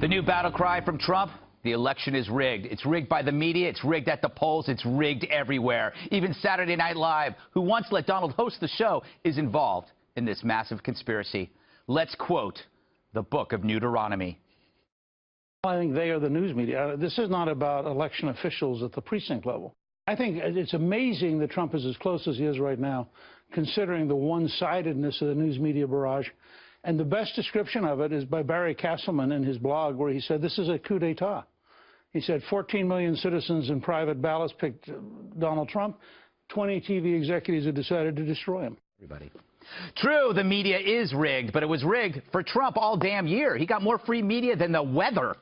The new battle cry from Trump: the election is rigged. It's rigged by the media. It's rigged at the polls. It's rigged everywhere. Even Saturday Night Live, who once let Donald host the show, is involved in this massive conspiracy. Let's quote the book of Deuteronomy. I think they are the news media. This is not about election officials at the precinct level. I think it's amazing that Trump is as close as he is right now, considering the one-sidedness of the news media barrage. And the best description of it is by Barry Castleman in his blog, where he said this is a coup d'etat. He said 14 million citizens in private ballots picked Donald Trump. 20 TV executives have decided to destroy him. Everybody. True, the media is rigged, but it was rigged for Trump all damn year. He got more free media than the weather,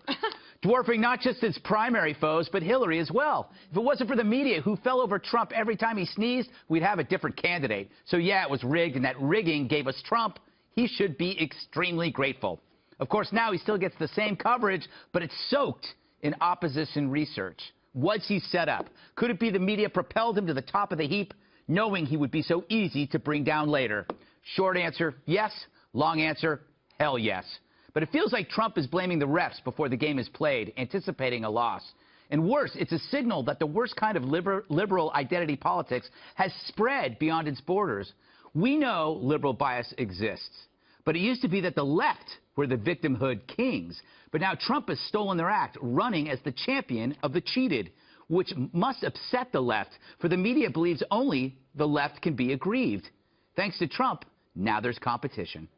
dwarfing not just his primary foes, but Hillary as well. If it wasn't for the media, who fell over Trump every time he sneezed, we'd have a different candidate. So yeah, it was rigged, and that rigging gave us Trump. He should be extremely grateful. Of course, now he still gets the same coverage, but it's soaked in opposition research. Was he set up? Could it be the media propelled him to the top of the heap, knowing he would be so easy to bring down later? Short answer, yes. Long answer, hell yes. But it feels like Trump is blaming the refs before the game is played, anticipating a loss. And worse, it's a signal that the worst kind of liberal identity politics has spread beyond its borders. We know liberal bias exists, but it used to be that the left were the victimhood kings. But now Trump has stolen their act, running as the champion of the cheated, which must upset the left, for the media believes only the left can be aggrieved. Thanks to Trump, now there's competition.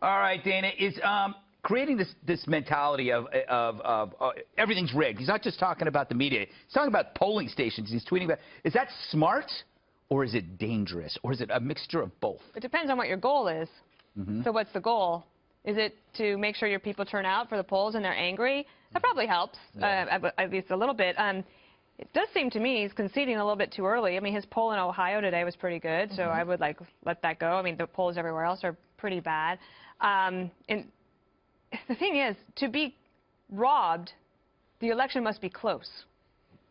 All right, Dana, is creating this mentality of everything's rigged. He's not just talking about the media. He's talking about polling stations. He's tweeting about. Is that smart, or is it dangerous, or is it a mixture of both? It depends on what your goal is. So what's the goal? Is it to make sure your people turn out for the polls and they're angry? That probably helps, at least a little bit. It does seem to me he's conceding a little bit too early. I mean, his poll in Ohio today was pretty good, so I would let that go. I mean, the polls everywhere else are pretty bad. And the thing is, to be robbed, the election must be close.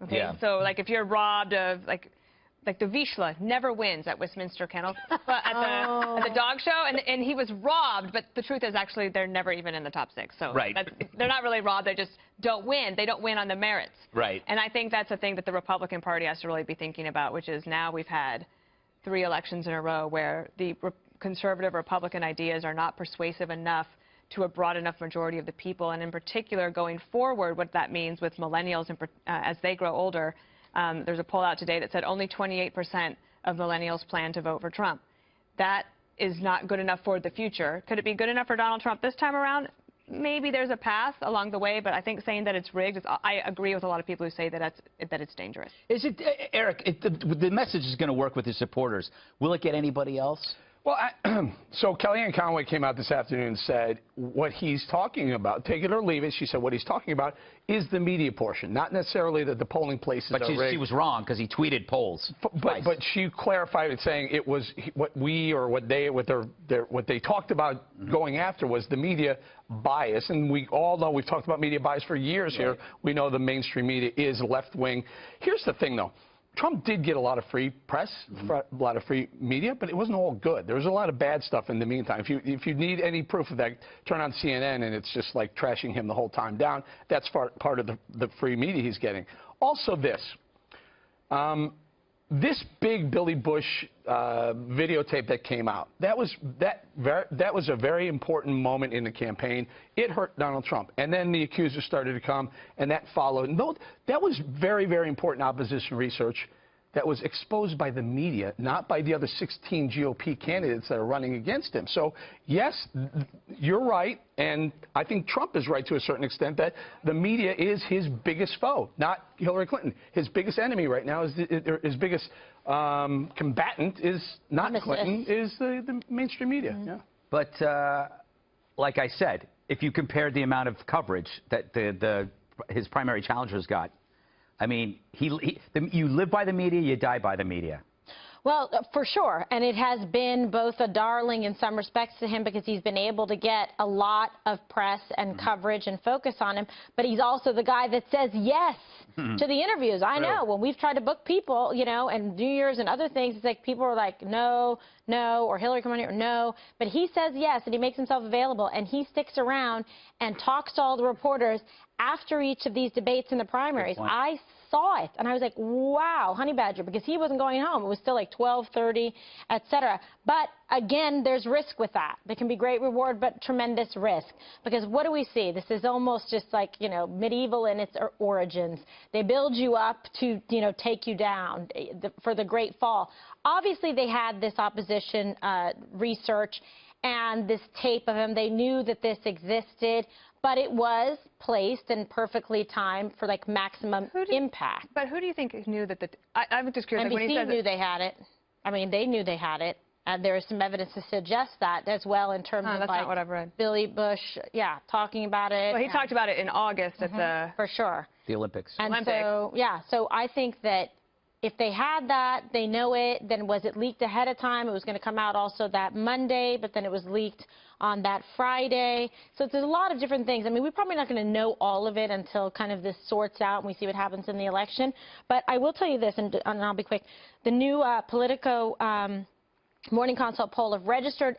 Okay, so like if you're robbed of like the Vizsla never wins at Westminster Kennel at the dog show, and he was robbed, but the truth is actually they're never even in the top 6. So they're not really robbed, they just don't win. They don't win on the merits. Right. And I think that's a thing that the Republican Party has to really be thinking about, which is now we've had 3 elections in a row where the conservative Republican ideas are not persuasive enough to a broad enough majority of the people, and in particular going forward what that means with millennials as they grow older. There's a poll out today that said only 28% of millennials plan to vote for Trump. That is not good enough for the future. Could it be good enough for Donald Trump this time around? Maybe there's a path along the way, but I think saying that it's rigged, I agree with a lot of people who say that it's dangerous. Is it, Eric, the message is going to work with his supporters. Will it get anybody else? Well, so Kellyanne Conway came out this afternoon and said what he's talking about, take it or leave it, she said what he's talking about is the media portion, not necessarily that the polling places are rigged. But she was wrong because he tweeted polls. But she clarified it, saying it was what they talked about going after was the media bias. And we all know, we've talked about media bias for years here. We know the mainstream media is left-wing. Here's the thing, though. Trump did get a lot of free press, a lot of free media, but it wasn't all good. There was a lot of bad stuff in the meantime. If you need any proof of that, turn on CNN, and it's just like trashing him the whole time down. That's part of the free media he's getting. Also this big Billy Bush videotape that came out, that was a very important moment in the campaign. It hurt Donald Trump. And then the accusers started to come, and that followed. And that was very, very important opposition research that was exposed by the media, not by the other 16 GOP candidates that are running against him. So, yes, you're right, and I think Trump is right to a certain extent that the media is his biggest foe, not Hillary Clinton. His biggest enemy right now, his biggest combatant is not Clinton, is the mainstream media. But like I said, if you compared the amount of coverage that his primary challengers got, I mean, you live by the media, you die by the media. Well, for sure. And it has been both a darling in some respects to him because he's been able to get a lot of press and coverage and focus on him. But he's also the guy that says yes to the interviews. I know when we've tried to book people, you know, and New Year's and other things, it's like people are like, no, no, or Hillary, come on here, no. But he says yes, and he makes himself available, and he sticks around and talks to all the reporters after each of these debates in the primaries. I saw it, and I was like, wow, honey badger, because he wasn't going home. It was still like 12:30, et cetera. But again, there's risk with that. There can be great reward, but tremendous risk. Because what do we see? This is almost just like, you know, medieval in its origins. They build you up to, you know, take you down for the great fall. Obviously, they had this opposition research and this tape of him. They knew that this existed, but it was placed and perfectly timed for like maximum impact. But who do you think knew that I'm just curious. NBC like when he says knew they had it. I mean, they knew they had it. And there is some evidence to suggest that as well in terms of that's like not what I've read. Billy Bush, talking about it. Well, he talked about it in August at the... For sure. The Olympics. And so, so I think that if they had that, they know it, then was it leaked ahead of time? It was going to come out also that Monday, but then it was leaked on that Friday. So there's a lot of different things. I mean, we're probably not going to know all of it until kind of this sorts out and we see what happens in the election. But I will tell you this, and I'll be quick. The new Politico Morning Consult poll of registered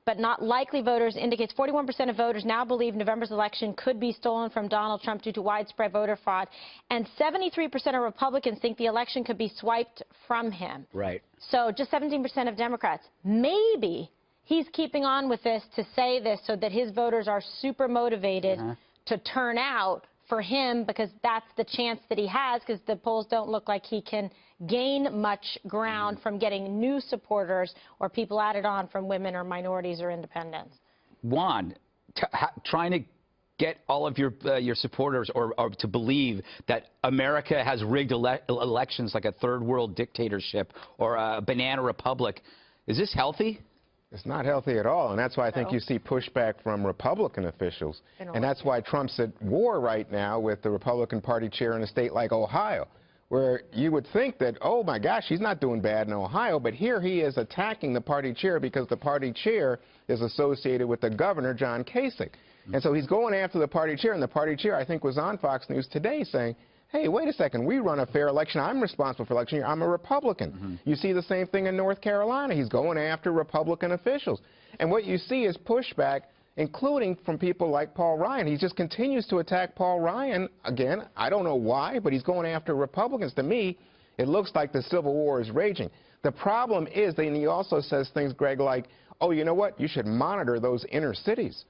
but not likely voters indicates 41% of voters now believe November's election could be stolen from Donald Trump due to widespread voter fraud, and 73% of Republicans think the election could be swiped from him. Right. So just 17% of Democrats. Maybe he's keeping on with this to say this so that his voters are super motivated to turn out for him, because that's the chance that he has, because the polls don't look like he can gain much ground from getting new supporters or people added on from women or minorities or independents. Juan, trying to get all of your supporters or to believe that America has rigged elections like a third world dictatorship or a banana republic, is this healthy? It's not healthy at all, and that's why I think you see pushback from Republican officials. And that's why Trump's at war right now with the Republican Party chair in a state like Ohio, where you would think that, oh my gosh, he's not doing bad in Ohio, but here he is attacking the party chair because the party chair is associated with the governor, John Kasich. And so he's going after the party chair, and the party chair, I think, was on Fox News today saying, hey, wait a second, we run a fair election. I'm responsible for election here. I'm a Republican. You see the same thing in North Carolina. He's going after Republican officials. And what you see is pushback, including from people like Paul Ryan. He just continues to attack Paul Ryan. Again, I don't know why, but he's going after Republicans. To me, it looks like the Civil War is raging. The problem is that he also says things, Greg, like, oh, you know what? You should monitor those inner cities.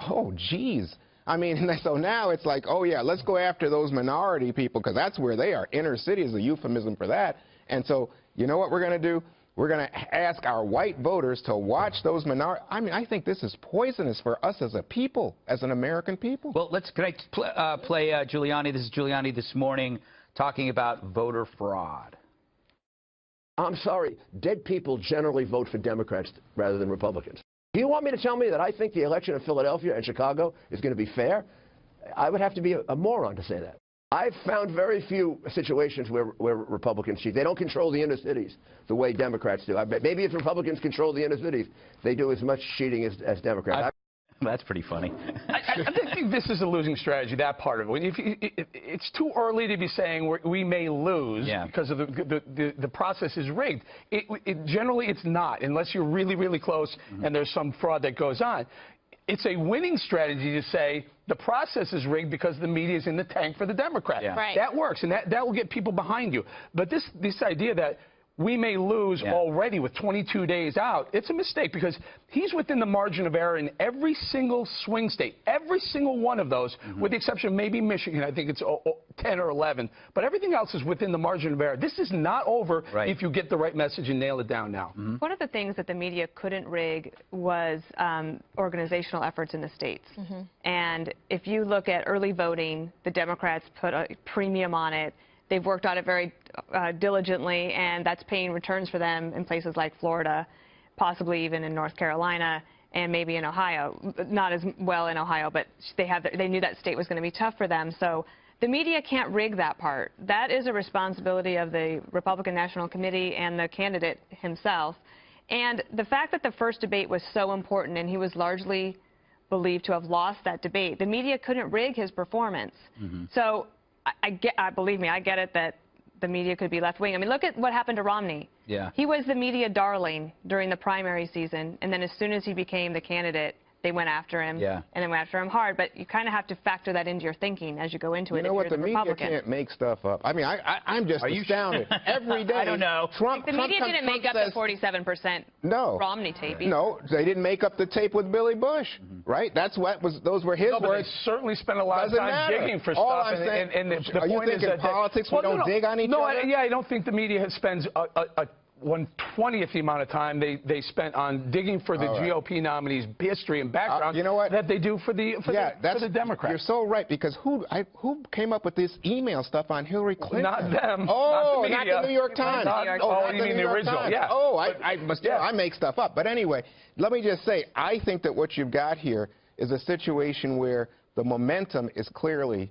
Oh, geez. I mean, so now it's like, oh, yeah, let's go after those minority people because that's where they are. Inner city is a euphemism for that. And so you know what we're going to do? We're going to ask our white voters to watch those minority. I mean, I think this is poisonous for us as a people, as an American people. Well, can I play Giuliani? This is Giuliani this morning talking about voter fraud. I'm sorry, dead people generally vote for Democrats rather than Republicans. Do you want me to tell me that I think the election in Philadelphia and Chicago is going to be fair? I would have to be a moron to say that. I've found very few situations where Republicans cheat. They don't control the inner cities the way Democrats do. Maybe if Republicans control the inner cities, they do as much cheating as Democrats. That's pretty funny. I think this is a losing strategy, that part of it. It's too early to be saying we may lose because of the process is rigged. Generally, it's not, unless you're really, really close and there's some fraud that goes on. It's a winning strategy to say the process is rigged because the media is in the tank for the Democrat. Right. That works, and that will get people behind you. But this idea that we may lose already with 22 days out, it's a mistake because he's within the margin of error in every single swing state, every single one of those, with the exception of maybe Michigan. I think it's 10 or 11. But everything else is within the margin of error. This is not over if you get the right message and nail it down now. One of the things that the media couldn't rig was organizational efforts in the states. And if you look at early voting, the Democrats put a premium on it. They've worked on it very diligently, and that's paying returns for them in places like Florida, possibly even in North Carolina, and maybe in Ohio. Not as well in Ohio, but they knew that state was going to be tough for them. So The media can't rig that part. That is a responsibility of the Republican National Committee and the candidate himself. And the fact that the first debate was so important and he was largely believed to have lost that debate, the media couldn't rig his performance. So believe me, I get it that the media could be left-wing. I mean, look at what happened to Romney. Yeah. He was the media darling during the primary season, and then as soon as he became the candidate, they went after him, and they went after him hard. But you kind of have to factor that into your thinking as you go into it. You know what? The media can't make stuff up. I mean, I'm just astounded. Every day. I don't know. The media didn't make up the 47% Romney tape. No, they didn't make up the tape with Billy Bush, right? That's what was. Those were his words. They certainly spent a lot of time digging for stuff. I'm saying, the are you point thinking is that politics? We don't dig on each other. Yeah, I don't think the media spends a 1/20th the amount of time they spent on digging for the GOP nominee's history and background you know what? that they do for the Democrats. You're so right, because who came up with this email stuff on Hillary Clinton? Not them. Oh, not the New York Times. You mean the original? Times. Yeah. Oh, I make stuff up. But anyway, let me just say, I think that what you've got here is a situation where the momentum is clearly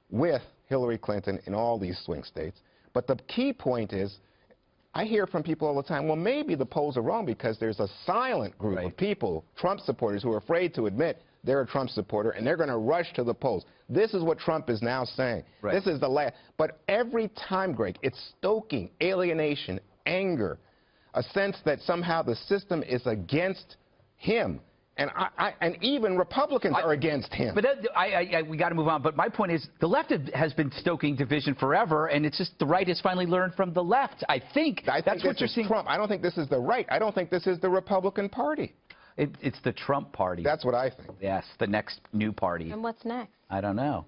with Hillary Clinton in all these swing states. But the key point is, I hear from people all the time, well, maybe the polls are wrong because there's a silent group of people, Trump supporters, who are afraid to admit they're a Trump supporter, and they're going to rush to the polls. This is what Trump is now saying. This is the last. But every time, Greg, it's stoking alienation, anger, a sense that somehow the system is against him. And even Republicans are against him. But we got to move on. But my point is, the left has been stoking division forever, and it's just the right has finally learned from the left. I think that's what you're seeing. Trump. I don't think this is the right. I don't think this is the Republican Party. It's the Trump Party. That's what I think. Yes, the next new party. And what's next? I don't know.